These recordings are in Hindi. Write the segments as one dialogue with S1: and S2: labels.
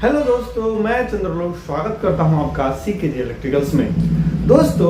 S1: हेलो दोस्तों, मैं चंद्रलोक स्वागत करता हूं आपका सीकेजी इलेक्ट्रिकल्स में। दोस्तों,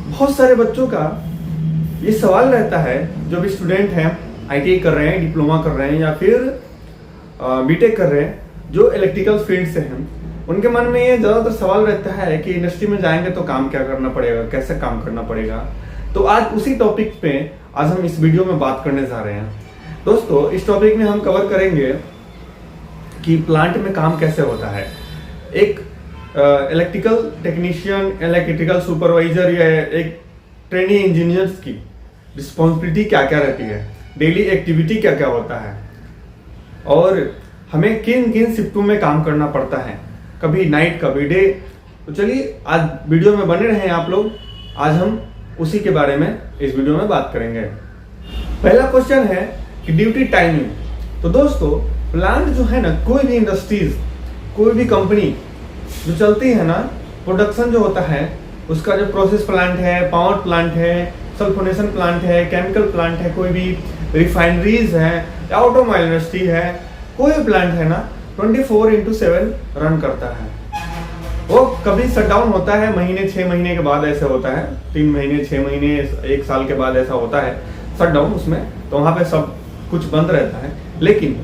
S1: बहुत सारे बच्चों का ये सवाल रहता है, जो भी स्टूडेंट हैं, आईटीआई कर रहे हैं, डिप्लोमा कर रहे हैं या फिर बीटेक कर रहे हैं, जो इलेक्ट्रिकल फील्ड से हैं, उनके मन में ये ज़्यादातर सवाल रहता है कि इंडस्ट्री में जाएंगे तो काम क्या करना पड़ेगा, कैसे काम करना पड़ेगा। तो आज उसी टॉपिक पे आज हम इस वीडियो में बात करने जा रहे हैं। दोस्तों, इस टॉपिक में हम कवर करेंगे कि प्लांट में काम कैसे होता है। एक इलेक्ट्रिकल टेक्नीशियन, इलेक्ट्रिकल सुपरवाइजर या एक ट्रेनी इंजीनियर्स की रिस्पॉन्सिबिलिटी क्या क्या रहती है, डेली एक्टिविटी क्या क्या होता है और हमें किन किन शिफ्टों में काम करना पड़ता है, कभी नाइट कभी डे। तो चलिए आज वीडियो में बने रहें आप लोग। आज हम उसी के बारे में इस वीडियो में बात करेंगे। पहला क्वेश्चन है कि ड्यूटी टाइमिंग। तो दोस्तों, प्लांट जो है ना, कोई भी इंडस्ट्रीज, कोई भी कंपनी जो चलती है ना, प्रोडक्शन जो होता है उसका, जो प्रोसेस प्लांट है, पावर प्लांट है, सल्फोनेशन प्लांट है, केमिकल प्लांट है, कोई भी रिफाइनरीज है या ऑटोमोबाइल इंडस्ट्री है, कोई भी प्लांट है ना, 24/7 रन करता है। वो कभी शटडाउन होता है महीने 6 महीने के बाद, ऐसे होता है 3 महीने 6 महीने 1 साल के बाद ऐसा होता है शटडाउन। उसमें तो वहाँ पे सब कुछ बंद रहता है। लेकिन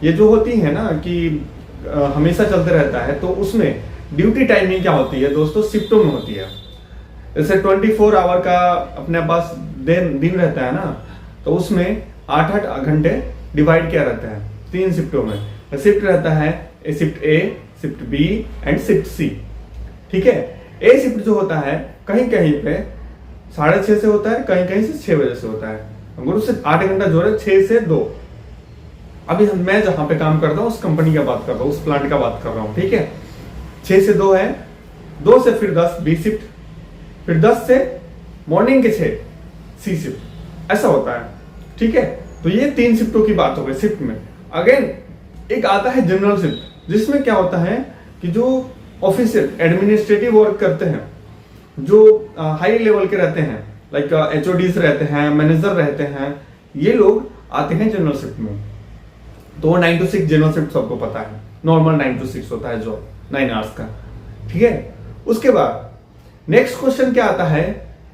S1: ये जो होती है ना कि हमेशा चलते रहता है, तो उसमें ड्यूटी टाइमिंग क्या होती है दोस्तों, शिफ्टों में होती है। जैसे 24 आवर का अपने पास दिन रहता है ना, तो उसमें 8-8 घंटे डिवाइड किया रहता है 3 शिफ्टों में। शिफ्ट रहता है shift A, shift B and shift C. ठीक है। ए शिफ्ट जो होता है कहीं कहीं पे 6:30 से होता है, कहीं कहीं से 6 बजे से होता है। अगर उससे 8 घंटा जोड़े, 6 से 2। अभी मैं जहां पे काम करता हूँ उस कंपनी का बात कर रहा हूँ, उस प्लांट का बात कर रहा हूँ। ठीक है। 6 से 2 है, 2 से फिर 10 बी शिफ्ट, फिर 10 से मॉर्निंग के 6 सी शिफ्ट, ऐसा होता है। ठीक है। तो ये 3 शिफ्टों की बात हो गई शिफ्ट में। अगेन एक आता है जनरल शिफ्ट, जिसमें क्या होता है कि जो ऑफिशियल एडमिनिस्ट्रेटिव वर्क करते हैं, जो हाई लेवल के रहते हैं, लाइक एचओडीज रहते हैं, मैनेजर रहते हैं, ये लोग आते हैं जनरल शिफ्ट में। तो 9 to 6 जनरल शिफ्ट सबको पता है, नॉर्मल 9 to 6 होता है जॉब, 9 आवर्स का। ठीक है। उसके बाद नेक्स्ट क्वेश्चन क्या आता है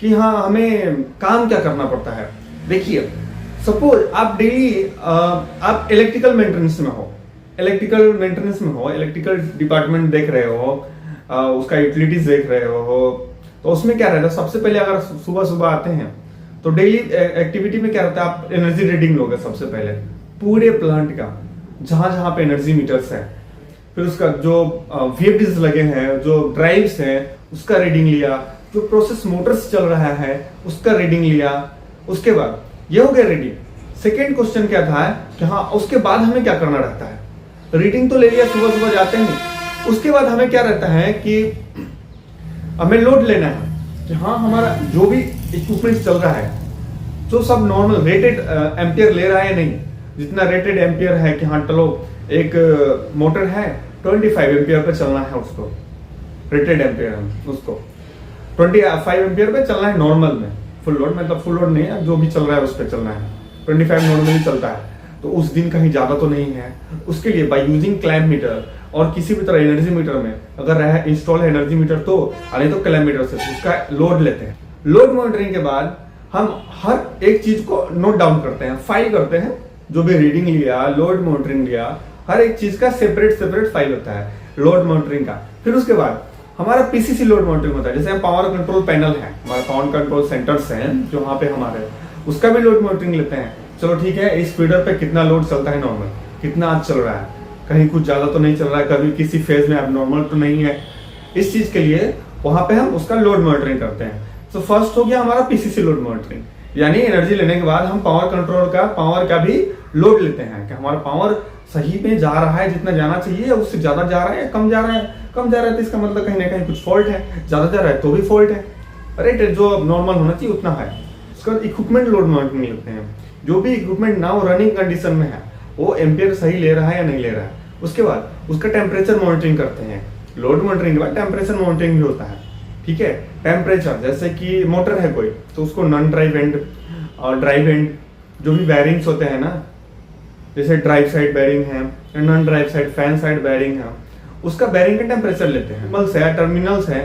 S1: कि हाँ, हमें काम क्या करना पड़ता है। देखिए, सपोज आप डेली आप इलेक्ट्रिकल मेंटेनेंस में हो, इलेक्ट्रिकल डिपार्टमेंट देख रहे हो, उसका यूटिलिटीज देख रहे हो, तो उसमें क्या रहता है, सबसे पहले अगर सुबह सुबह आते हैं तो डेली एक्टिविटी में क्या रहता है, आप एनर्जी रीडिंग लोगे सबसे पहले पूरे प्लांट का, जहां जहां पे एनर्जी मीटर्स है। फिर उसका जो वीएफडीज लगे हैं, जो ड्राइव्स हैं, उसका रीडिंग लिया, जो प्रोसेस मोटर्स चल रहा है उसका रीडिंग लिया। उसके बाद ये हो गया रीडिंग। सेकेंड क्वेश्चन क्या था कि हाँ, उसके बाद हमें क्या करना रहता है। रीडिंग तो ले लिया, सुबह सुबह जाते हैं, उसके बाद हमें क्या रहता है कि हमें लोड लेना है कि हाँ, हमारा जो भी इक्विपमेंट चल रहा है, जो सब नॉर्मल रेटेड एम्पियर ले रहा है, नहीं जितना रेटेड एम्पियर है कि हाँ चलो, एक मोटर है 25 एम्पियर पे चलना है, उसको रेटेड एम्पियर है, उसको 25 एम्पियर पे चलना है नॉर्मल में। फुल लोड मतलब फुल लोड नहीं है, जो भी चल रहा है उस पर चलना है। 25 नॉर्मली चलता है, तो उस दिन कहीं ज्यादा तो नहीं है। उसके लिए बाय यूजिंग क्लैम्प मीटर और किसी भी तरह एनर्जी मीटर में अगर रहे इंस्टॉल है एनर्जी मीटर, तो नहीं तो क्लैम्प मीटर से उसका लोड लेते हैं। लोड मॉनिटरिंग के बाद हम हर एक चीज को नोट डाउन करते हैं, फाइल करते हैं, जो भी रीडिंग लिया, लोड मॉनिटरिंग लिया, हर एक चीज का सेपरेट फाइल होता है लोड मॉनिटरिंग का। फिर उसके बाद हमारा पीसीसी लोड मॉनिटरिंग होता है। जैसे पावर कंट्रोल पैनल है, हमारा पावर कंट्रोल सेंटर्स हैं जो वहां पे हमारे, उसका भी लोड मॉनिटरिंग लेते हैं। चलो ठीक है, इस फीडर पे कितना लोड चलता है नॉर्मल, कितना आज चल रहा है, कहीं कुछ ज्यादा तो नहीं चल रहा है, कभी किसी फेज में एबनॉर्मल तो नहीं है। इस चीज के लिए वहां पे हम उसका लोड मॉनिटरिंग करते हैं। तो फर्स्ट हो गया हमारा पीसीसी लोड मॉनिटरिंग, यानी एनर्जी लेने के बाद हम पावर कंट्रोल का, पावर का भी लोड लेते हैं कि हमारा पावर सही में जा रहा है, जितना जाना चाहिए, उससे ज्यादा जा रहा है या कम जा रहा है। कम जा रहा है तो इसका मतलब कहीं ना कहीं कुछ फॉल्ट है, ज्यादा जा रहा है तो भी फॉल्ट है। रेट जो नॉर्मल होना चाहिए उतना है। उसका इक्विपमेंट लोड मॉनिटरिंग लेते हैं, जो भी इक्विपमेंट ना रनिंग कंडीशन में है, वो एम्पियर सही ले रहा है या नहीं ले रहा है। उसके बाद उसका टेम्परेचर मॉनिटरिंग करते हैं। लोड मॉनिटरिंग के बाद टेम्परेचर मॉनिटरिंग भी होता है। ठीक है। टेम्परेचर, जैसे कि मोटर है कोई, तो उसको नॉन ड्राइव एंड और ड्राइव एंड जो भी वायरिंग्स होते हैं ना, जैसे ड्राइव साइड बेयरिंग है, non drive side fan side bearing है, उसका बेयरिंग का टेम्परेचर लेते हैं। टर्मिनल्स है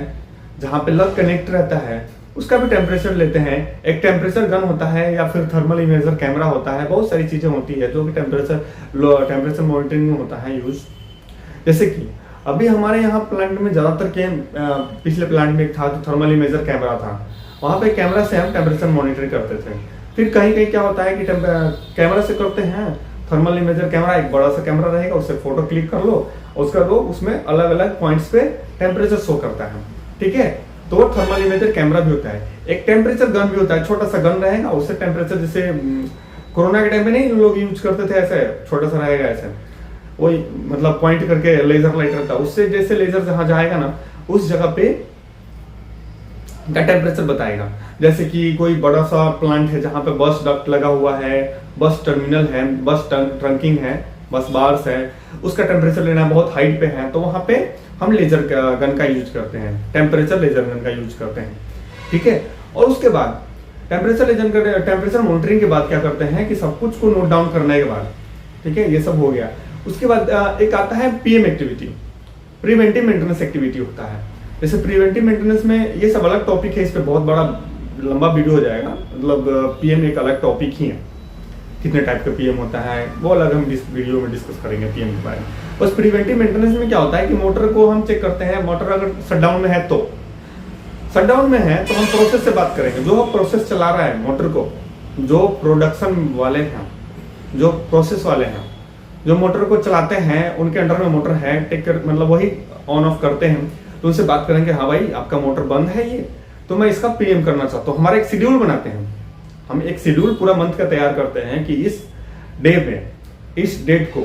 S1: जहाँ पे लग कनेक्ट रहता है, उसका भी टेम्परेचर लेते हैं। एक टेम्परेचर गन होता है या फिर थर्मल इमेजर कैमरा होता है, बहुत सारी चीजें होती है जो कि टेम्परेचर मॉनिटरिंग में होता है यूज। जैसे कि अभी हमारे यहाँ प्लांट में ज्यादातर पिछले प्लांट में एक था जो थर्मल इमेजर कैमरा था, वहां पे कैमरा से हम टेम्परेचर मॉनिटर करते थे। फिर कहीं कहीं क्या होता है कि कैमरा से करते हैं, थर्मल इमेजर कैमरा एक बड़ा सा कैमरा रहेगा, उससे फोटो क्लिक कर लो, उसका दो, उसमें अलग अलग पॉइंट्स पे टेम्परेचर शो करता है। ठीक है, तो वो थर्मल इमेजर कैमरा भी होता है। एक टेम्परेचर गन भी होता है, छोटा सा गन रहेगा, उससे टेम्परेचर, जैसे कोरोना के टाइम पे नहीं लोग यूज करते थे, ऐसे छोटा सा रहेगा ऐसे, वही मतलब पॉइंट करके लेजर लाइट रहता है, उससे जैसे लेजर जहां जाएगा ना उस जगह पे का टेम्परेचर बताएगा। जैसे कि कोई बड़ा सा प्लांट है जहां पे बस डक्ट लगा हुआ है, बस टर्मिनल है, बस ट्रंकिंग है, बस बार्स है, उसका टेम्परेचर लेना बहुत हाइट पे है, तो वहां पे हम लेजर गन का यूज करते हैं, टेम्परेचर लेजर गन का यूज करते हैं। ठीक है, और उसके बाद टेम्परेचर मॉनिटरिंग के बाद क्या करते हैं कि सब कुछ को नोट डाउन करने के बाद, ठीक है, ये सब हो गया। उसके बाद एक आता है PM activity, preventive maintenance activity होता है। जैसे प्रिवेंटिव मेंटेनेंस में ये सब अलग टॉपिक है, इस पे बहुत बड़ा लंबा वीडियो हो जाएगा, मतलब पीएम एक अलग टॉपिक ही है, कितने टाइप का पीएम होता है वो अलग हम इस वीडियो में डिस्कस करेंगे पीएम के बारे में। बस प्रिवेंटिव मेंटेनेंस में क्या होता है कि मोटर को हम चेक करते हैं, मोटर अगर शटडाउन में है तो हम प्रोसेस से बात करेंगे, जो प्रोसेस चला रहा है मोटर को, जो प्रोडक्शन वाले हैं, जो प्रोसेस वाले हैं, जो मोटर को चलाते हैं, उनके अंडर में मोटर है, मतलब वही ऑन ऑफ करते हैं, तो उनसे बात करेंगे, हाँ भाई आपका मोटर बंद है ये, तो मैं इसका पीएम करना चाहता हूँ। हमारा एक शेड्यूल बनाते हैं, हम एक शेड्यूल पूरा मंथ का तैयार करते हैं कि इस डे में, इस डेट को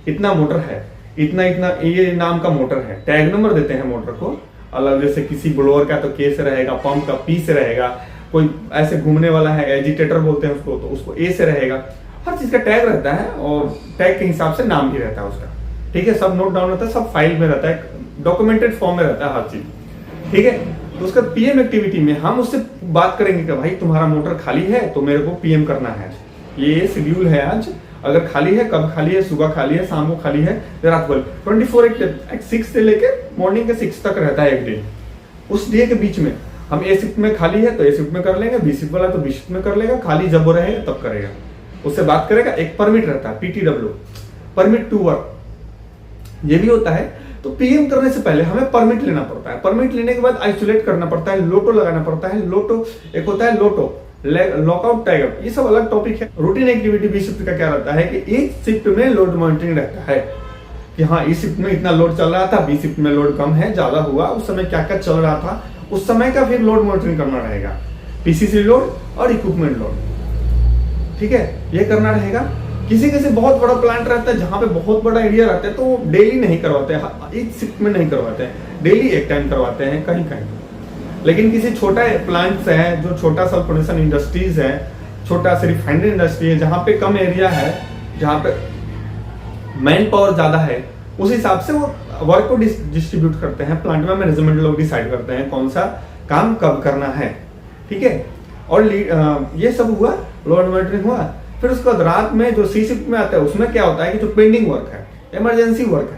S1: इतना मोटर है, इतना इतना ये नाम का मोटर है, टैग नंबर देते हैं मोटर को अलग, जैसे किसी ब्लोअर का तो के से रहेगा, पंप का पी से रहेगा, कोई ऐसे घूमने वाला है एजिटेटर बोलते हैं उसको, तो उसको ए से रहेगा, हर चीज का टैग रहता है और टैग के हिसाब से नाम भी रहता है उसका। ठीक है, सब नोट डाउन रहता है, सब फाइल में रहता है, डॉक्यूमेंटेड फॉर्म में रहता है हर चीज। ठीक है, तो उसका पीएम एक्टिविटी में हम उससे बात करेंगे कि भाई तुम्हारा मोटर खाली है तो मेरे को पीएम करना है, ये शेड्यूल है आज, अगर खाली है कब खाली है, सुबह खाली है, शाम को खाली है, रात को 24 6 से लेके मॉर्निंग के 6 तक रहता है एक डे। उस डे के बीच में हम ए शिफ्ट में खाली है तो ए शिफ्ट में कर लेंगे, बी शिफ्ट वाला तो बी शिफ्ट में कर लेगा, खाली जब वो रहेगा तब करेगा, उससे बात करेगा। एक परमिट रहता है पीटीडब्ल्यू, परमिट टू वर्क, ये भी होता है। तो पीएम करने से पहले हमें परमिट लेना पड़ता है, परमिट लेने के बाद आइसोलेट करना पड़ता है, लोटो लगाना पड़ता है, लोटो एक होता है लोटो, लॉकआउट टैग, ये सब अलग टॉपिक है। रूटीन एक्टिविटी बी शिफ्ट का क्या रहता है कि एक शिफ्ट में लोड मॉनिटरिंग रहता है कि हाँ इस शिफ्ट में इतना लोड चल रहा था, बी शिफ्ट में लोड कम है, ज्यादा हुआ, उस समय क्या क्या चल रहा था, उस समय का फिर लोड मॉनिटरिंग करना रहेगा, पीसीसी लोड और इक्विपमेंट लोड। ठीक है, ये करना रहेगा। किसी किसी बहुत बड़ा प्लांट रहता है जहां पे बहुत बड़ा एरिया रहता है, तो वो डेली नहीं करवाते हैं, एक शिफ्ट में नहीं करवाते हैं, डेली एक टाइम करवाते हैं कहीं कहीं। लेकिन किसी छोटा प्लांट्स है, जो छोटा सा प्रोडक्शन इंडस्ट्रीज है, छोटा सा रिफाइनरी इंडस्ट्री है, जहां पे कम एरिया है, जहां पे मैन पावर ज्यादा है, उस हिसाब से वो वर्क को डिस्ट्रीब्यूट करते हैं। प्लांट में मैनेजमेंट लोग डिसाइड करते हैं कौन सा काम कब करना है। ठीक है, और ये सब हुआ, लोड मॉनिटरिंग हुआ। फिर उसके बाद रात में जो सी शिफ्ट में आता है उसमें क्या होता है कि जो पेंडिंग वर्क है, इमरजेंसी वर्क है,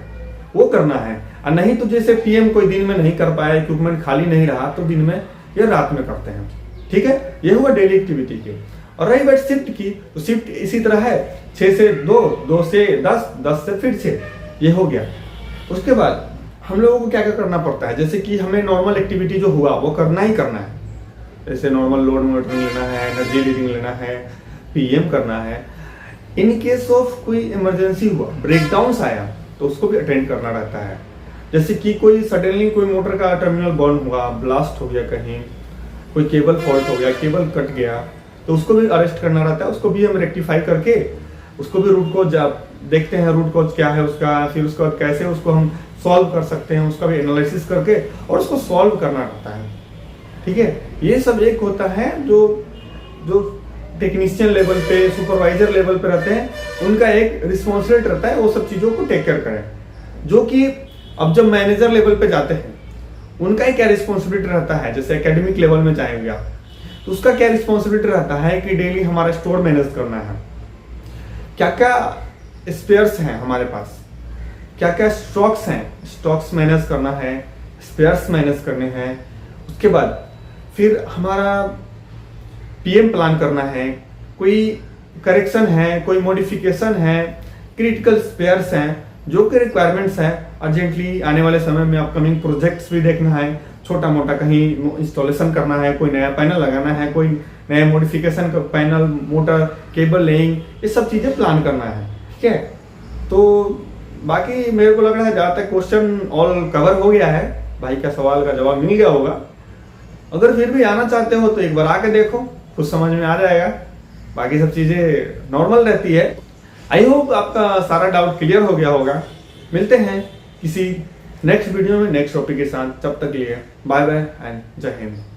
S1: वो करना है। और नहीं तो जैसे पीएम कोई दिन में नहीं कर पाया, इक्विपमेंट खाली नहीं रहा, तो दिन में या रात में करते हैं। ठीक है, ये हुआ डेली एक्टिविटी की। और रही बात शिफ्ट की, तो शिफ्ट इसी तरह है, 6 से 2, 2 से 10, 10 से फिर 6, ये हो गया। उसके बाद हम लोगों को क्या क्या करना पड़ता है, जैसे कि हमें नॉर्मल एक्टिविटी जो हुआ वो करना ही करना है, जैसे नॉर्मल लोड मॉनिटरिंग लेना है, एनर्जी रीडिंग लेना है, पीएम करना है। इन केस ऑफ कोई इमरजेंसी हुआ, ब्रेकडाउन आया, तो उसको भी अटेंड करना रहता है। जैसे कि कोई सडनली कोई मोटर का टर्मिनल बर्न हुआ, ब्लास्ट हो गया, कहीं कोई केबल फॉल्ट हो गया, केबल कट गया, तो उसको भी अरेस्ट करना रहता है, उसको भी हम रेक्टिफाई करके उसको भी रूट कोज देखते हैं, रूट कोज क्या है उसका, फिर उसके बाद कैसे उसको हम सॉल्व कर सकते हैं, उसका भी एनालिसिस करके और उसको सॉल्व करना रहता है। ठीक है, ये सब एक होता है जो टेक्नीशियन लेवल पे, सुपरवाइजर लेवल पे रहते हैं, उनका एक रिस्पॉन्सिबिलिटी रहता है वो सब चीजों को टेक केयर करें। जो कि अब जब मैनेजर लेवल पे जाते हैं उनका क्या रिस्पॉन्सिबिलिटी रहता है, जैसे एकेडमिक लेवल में जाएंगे आप, तो उसका क्या रिस्पॉन्सिबिलिटी रहता है कि डेली हमारा स्टोर मैनेज करना है, क्या क्या स्पेयर्स हैं हमारे पास, क्या क्या स्टॉक्स हैं, स्टॉक्स मैनेज करना है, स्पेयर्स मैनेज करने हैं। उसके बाद फिर हमारा पीएम प्लान करना है, कोई करेक्शन है, कोई मॉडिफिकेशन है, क्रिटिकल स्पेयर्स हैं जो कि रिक्वायरमेंट्स हैं अर्जेंटली आने वाले समय में, अपकमिंग प्रोजेक्ट्स भी देखना है, छोटा मोटा कहीं इंस्टॉलेशन करना है, कोई नया पैनल लगाना है, कोई नया मॉडिफिकेशन का पैनल, मोटर, केबल लेइंग, ये सब चीज़ें प्लान करना है। ठीक है, तो बाकी मेरे को लग रहा है ज़्यादा तक क्वेश्चन ऑल कवर हो गया है, भाई का सवाल का जवाब मिल गया होगा। अगर फिर भी आना चाहते हो तो एक बार आके देखो, कुछ समझ में आ जाएगा, बाकी सब चीज़ें नॉर्मल रहती है। आई होप आपका सारा डाउट क्लियर हो गया होगा। मिलते हैं किसी नेक्स्ट वीडियो में नेक्स्ट टॉपिक के साथ, तब तक लिए बाय बाय एंड जय हिंद।